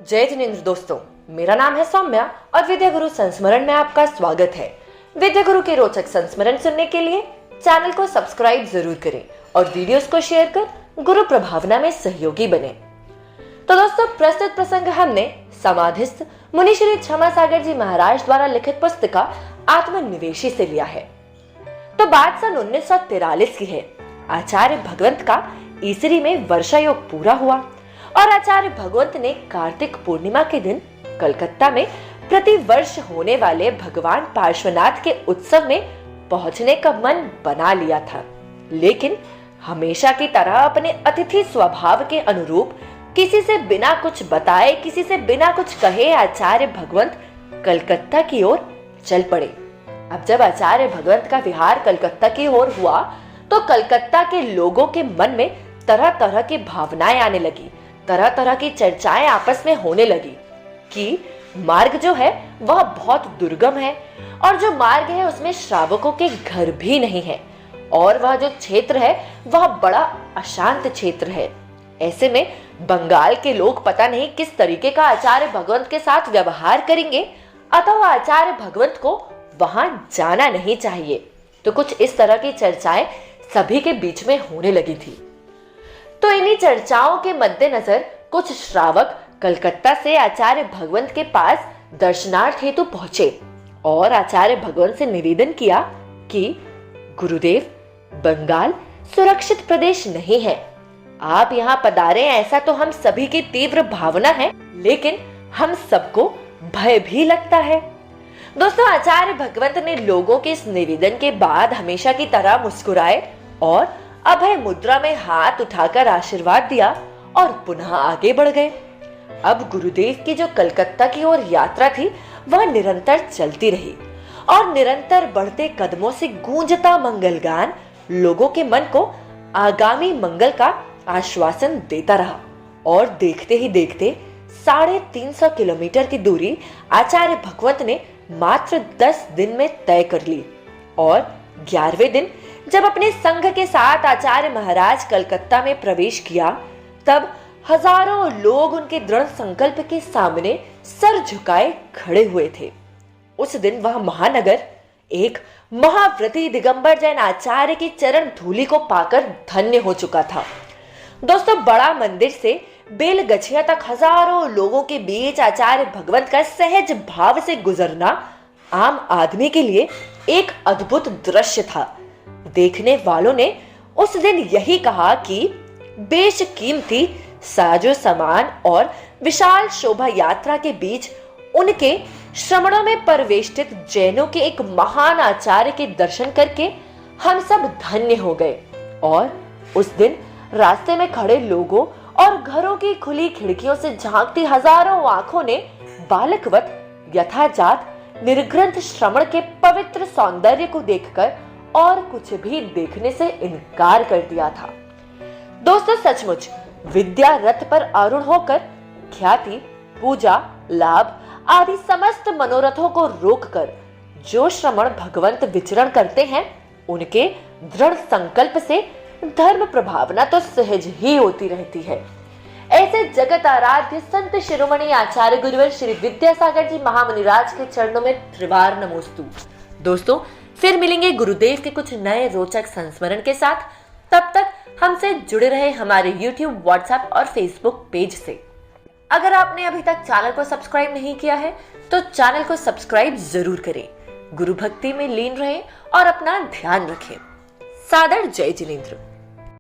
जय जिनेंद्र दोस्तों, मेरा नाम है सौम्या और विद्या गुरु संस्मरण में आपका स्वागत है। विद्या गुरु के रोचक संस्मरण सुनने के लिए चैनल को सब्सक्राइब जरूर करें और वीडियोस को शेयर कर गुरु प्रभावना में सहयोगी बने। तो दोस्तों, प्रस्तुत प्रसंग हमने समाधिस्थ मुनि श्री क्षमा सागर जी महाराज द्वारा लिखित पुस्तिका आत्मनिवेशी से लिया है। तो बात सन 1943 की है। आचार्य भगवंत का ईसरी में वर्षा योग पूरा हुआ और आचार्य भगवंत ने कार्तिक पूर्णिमा के दिन कलकत्ता में प्रति वर्ष होने वाले भगवान पार्श्वनाथ के उत्सव में पहुंचने का मन बना लिया था, लेकिन हमेशा की तरह अपने अतिथि स्वभाव के अनुरूप किसी से बिना कुछ बताए, किसी से बिना कुछ कहे आचार्य भगवंत कलकत्ता की ओर चल पड़े। अब जब आचार्य भगवंत का विहार कलकत्ता की ओर हुआ तो कलकत्ता के लोगों के मन में तरह तरह की भावनाएं आने लगी, तरह तरह की चर्चाएं आपस में होने लगी कि मार्ग जो है वह बहुत दुर्गम है और जो मार्ग है उसमें श्रावकों के घर भी नहीं है और वह जो क्षेत्र है वह बड़ा अशांत क्षेत्र है। ऐसे में बंगाल के लोग पता नहीं किस तरीके का आचार्य भगवंत के साथ व्यवहार करेंगे, अतः आचार्य भगवंत को वहां जाना नहीं चाहिए। तो कुछ इस तरह की चर्चाएं सभी के बीच में होने लगी थी। तो इन्हीं चर्चाओं के मद्देनजर कुछ श्रावक कलकत्ता से आचार्य भगवंत के पास दर्शनार्थ हेतु पहुंचे और आचार्य भगवंत से निवेदन किया कि गुरुदेव, बंगाल सुरक्षित प्रदेश नहीं है, आप यहाँ पधारे ऐसा तो हम सभी की तीव्र भावना है, लेकिन हम सबको भय भी लगता है। दोस्तों, आचार्य भगवंत ने लोगों के इस निवेदन के बाद हमेशा की तरह मुस्कुराए और अभय मुद्रा में हाथ उठाकर आशीर्वाद दिया और पुनः आगे बढ़ गए। अब गुरुदेव की जो कलकत्ता की ओर यात्रा थी वह निरंतर चलती रही और निरंतर बढ़ते कदमों से गूंजता मंगलगान लोगों के मन को आगामी मंगल का आश्वासन देता रहा और देखते ही देखते 350 किलोमीटर की दूरी आचार्य भगवंत ने मात्र 10 दिन में तय कर ली और 11वें दिन जब अपने संघ के साथ आचार्य महाराज कलकत्ता में प्रवेश किया तब हजारों लोग उनके दृढ़ संकल्प के सामने सर झुकाए खड़े हुए थे। उस दिन वह महानगर एक महाव्रती दिगंबर जैन आचार्य की चरण धूलि को पाकर धन्य हो चुका था। दोस्तों, बड़ा मंदिर से बेलगछिया तक हजारों लोगों के बीच आचार्य भगवंत का सहज भाव से गुजरना आम आदमी के लिए एक अद्भुत दृश्य था। देखने वालों ने उस दिन यही कहा कि बेशकीमती साजो सामान और विशाल शोभा यात्रा के बीच उनके श्रमणों में परिवेष्टित जैनों के एक महान आचार्य के दर्शन करके हम सब धन्य हो गए। और उस दिन रास्ते में खड़े लोगों और घरों की खुली खिड़कियों से झांकती हजारों आंखों ने बालकवत यथाजात निर्ग्रंथ श्रमण के पवित्र सौंदर्य को देखकर और कुछ भी देखने से इनकार कर दिया था। दोस्तों, सचमुच विद्या रथ पर आरूढ़ होकर ख्याति, पूजा, लाभ आदि समस्त मनोरथों को रोककर जो श्रमण भगवंत विचरण करते हैं उनके दृढ़ संकल्प से धर्म प्रभावना तो सहज ही होती रहती है। ऐसे जगत आराध्य संत शिरोमणि आचार्य गुरुवर श्री विद्यासागर जी महामुनिराज के चरणों में त्रिवार नमोस्तु। दोस्तों, फिर मिलेंगे गुरुदेव के कुछ नए रोचक संस्मरण के साथ। तब तक हमसे जुड़े रहे हमारे YouTube, WhatsApp और Facebook पेज से। अगर आपने अभी तक चैनल को सब्सक्राइब नहीं किया है तो चैनल को सब्सक्राइब जरूर करें। गुरु भक्ति में लीन रहें और अपना ध्यान रखें। सादर जय जिनेंद्र।